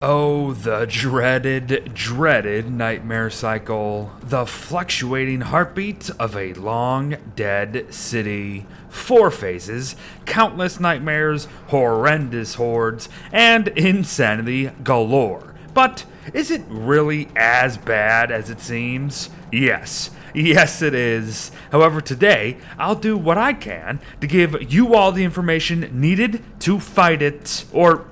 Oh, the dreaded nightmare cycle. The fluctuating heartbeat of a long dead city. 4 phases, countless nightmares, horrendous hordes, and insanity galore. But is it really as bad as it seems? Yes. Yes, it is. However, today, I'll do what I can to give you all the information needed to fight it. Or,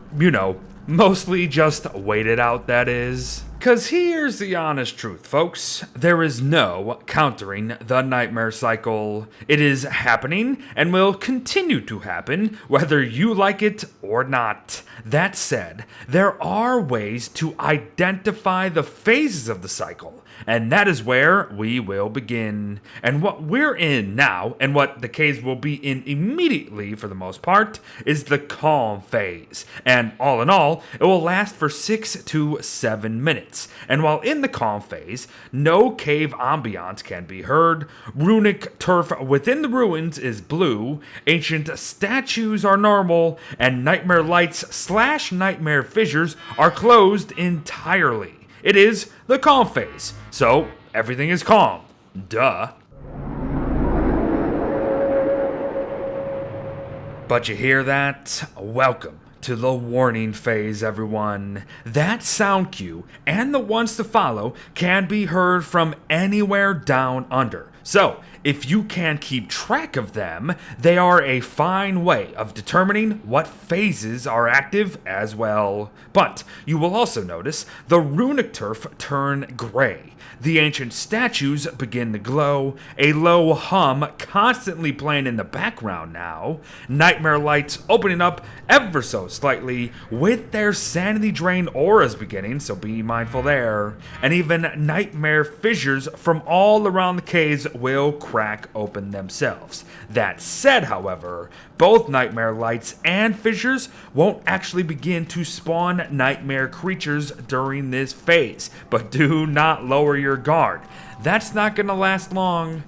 mostly just wait it out, that is. Cause here's the honest truth, folks. There is no countering the nightmare cycle. It is happening and will continue to happen whether you like it or not. That said, there are ways to identify the phases of the cycle. And that is where we will begin. And what we're in now, and what the caves will be in immediately for the most part, is the calm phase. And all in all, it will last for 6 to 7 minutes. And while in the calm phase, no cave ambiance can be heard, runic turf within the ruins is blue, ancient statues are normal, and nightmare lights / nightmare fissures are closed entirely. It is the calm phase, so everything is calm. Duh. But you hear that? Welcome to the warning phase, everyone. That sound cue and the ones to follow can be heard from anywhere down under. So, if you can keep track of them, they are a fine way of determining what phases are active as well. But you will also notice the runic turf turn gray. The ancient statues begin to glow, a low hum constantly playing in the background now, nightmare lights opening up ever so slightly with their sanity drain auras beginning, so be mindful there, and even nightmare fissures from all around the caves will crack open themselves. That said, however, both nightmare lights and fissures won't actually begin to spawn nightmare creatures during this phase, but do not lower your guard. That's not gonna last long.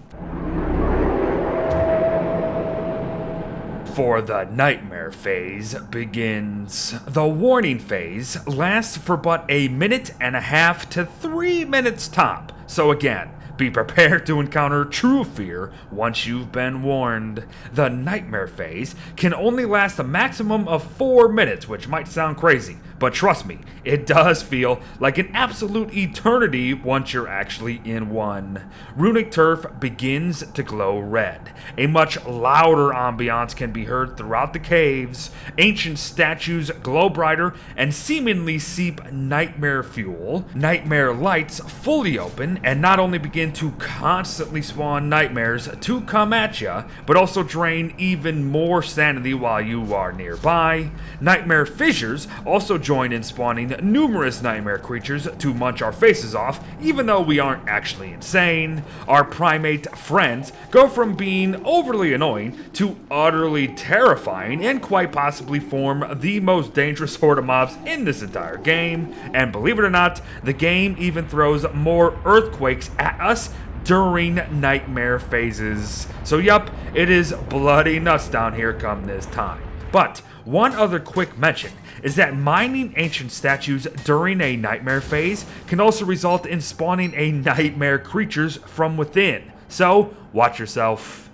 For the nightmare phase begins. The warning phase lasts for but 1.5 to 3 minutes top. So again, be prepared to encounter true fear once you've been warned. The nightmare phase can only last a maximum of 4 minutes, which might sound crazy, but trust me, it does feel like an absolute eternity once you're actually in one. Runic turf begins to glow red. A much louder ambiance can be heard throughout the caves. Ancient statues glow brighter and seemingly seep nightmare fuel. Nightmare lights fully open and not only begin to constantly spawn nightmares to come at ya, but also drain even more sanity while you are nearby. Nightmare fissures also join in spawning numerous nightmare creatures to munch our faces off, even though we aren't actually insane. Our primate friends go from being overly annoying to utterly terrifying and quite possibly form the most dangerous horde of mobs in this entire game. And believe it or not, the game even throws more earthquakes at us during nightmare phases. So yup, it is bloody nuts down here come this time. But one other quick mention is that mining ancient statues during a nightmare phase can also result in spawning a nightmare creatures from within. So watch yourself.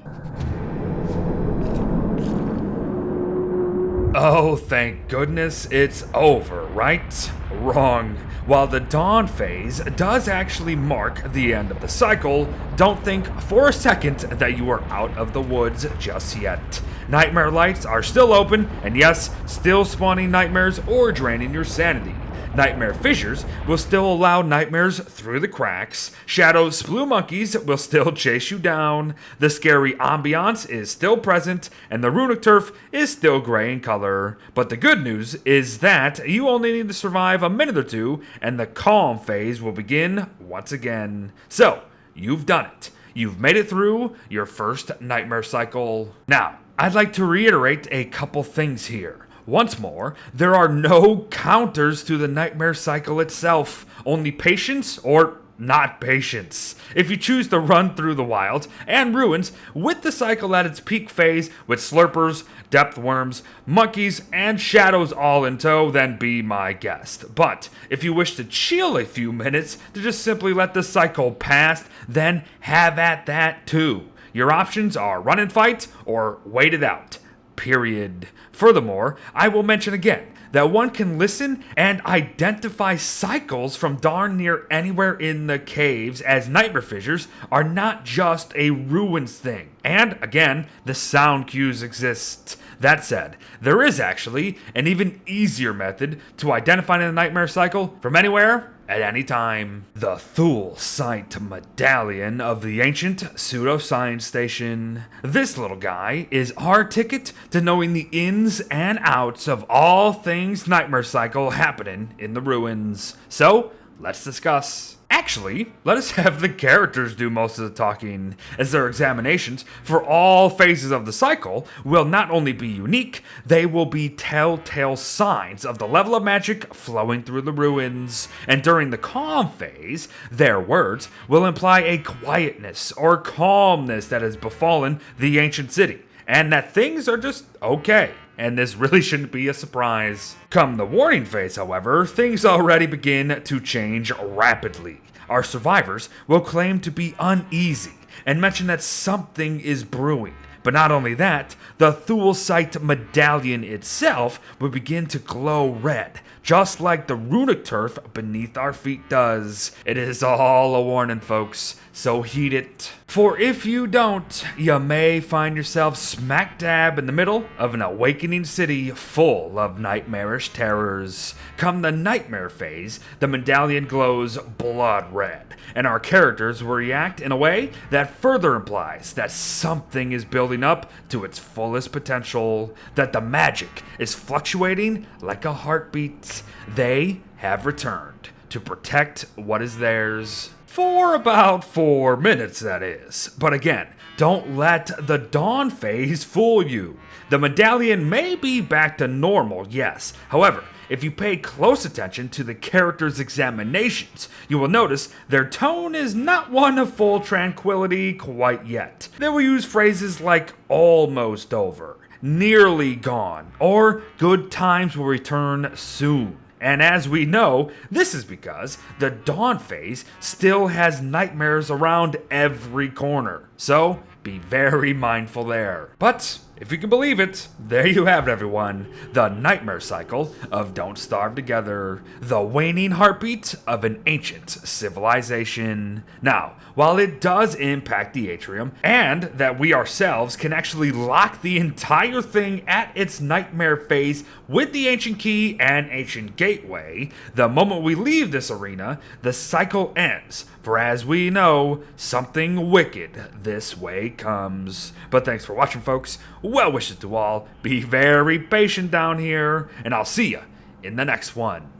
Oh, thank goodness it's over, right? Wrong. While the dawn phase does actually mark the end of the cycle, don't think for a second that you are out of the woods just yet. Nightmare lights are still open, and yes, still spawning nightmares or draining your sanity. Nightmare fissures will still allow nightmares through the cracks. Shadow splue monkeys will still chase you down. The scary ambiance is still present, and the runic turf is still gray in color. But the good news is that you only need to survive a minute or two, and the calm phase will begin once again. So, you've done it. You've made it through your first nightmare cycle. Now, I'd like to reiterate a couple things here. Once more, there are no counters to the nightmare cycle itself, only patience or not patience. If you choose to run through the wilds and ruins with the cycle at its peak phase with slurpers, depth worms, monkeys, and shadows all in tow, then be my guest. But if you wish to chill a few minutes to just simply let the cycle pass, then have at that too. Your options are run and fight or wait it out. Period. Furthermore, I will mention again that one can listen and identify cycles from darn near anywhere in the caves, as nightmare fissures are not just a ruins thing. And again, the sound cues exist. That said, there is actually an even easier method to identifying a nightmare cycle from anywhere at any time. The thulecite medallion of the ancient pseudoscience station. This little guy is our ticket to knowing the ins and outs of all things nightmare cycle happening in the ruins. So, let's discuss. Actually, let us have the characters do most of the talking, as their examinations for all phases of the cycle will not only be unique, they will be telltale signs of the level of magic flowing through the ruins. And during the calm phase, their words will imply a quietness or calmness that has befallen the ancient city, and that things are just okay. And this really shouldn't be a surprise. Come the warning phase, however, things already begin to change rapidly. Our survivors will claim to be uneasy and mention that something is brewing. But not only that, the thulecite medallion itself will begin to glow red, just like the runic turf beneath our feet does. It is all a warning, folks, so heed it. For if you don't, you may find yourself smack dab in the middle of an awakening city full of nightmarish terrors. Come the nightmare phase, the medallion glows blood red, and our characters will react in a way that further implies that something is building up to its fullest potential, that the magic is fluctuating like a heartbeat. They have returned to protect what is theirs. For about 4 minutes, that is. But again, don't let the dawn phase fool you. The medallion may be back to normal, yes. However, if you pay close attention to the characters' examinations, you will notice their tone is not one of full tranquility quite yet. They will use phrases like almost over, nearly gone, or good times will return soon. And as we know, this is because the dawn phase still has nightmares around every corner. So, be very mindful there. But, if you can believe it, there you have it, everyone. The nightmare cycle of Don't Starve Together. The waning heartbeat of an ancient civilization. Now, while it does impact the atrium, and that we ourselves can actually lock the entire thing at its nightmare phase with the ancient key and ancient gateway, the moment we leave this arena, the cycle ends. For as we know, something wicked this way comes. But thanks for watching, folks. Well wishes to all. Be very patient down here, and I'll see ya in the next one.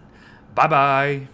Bye-bye.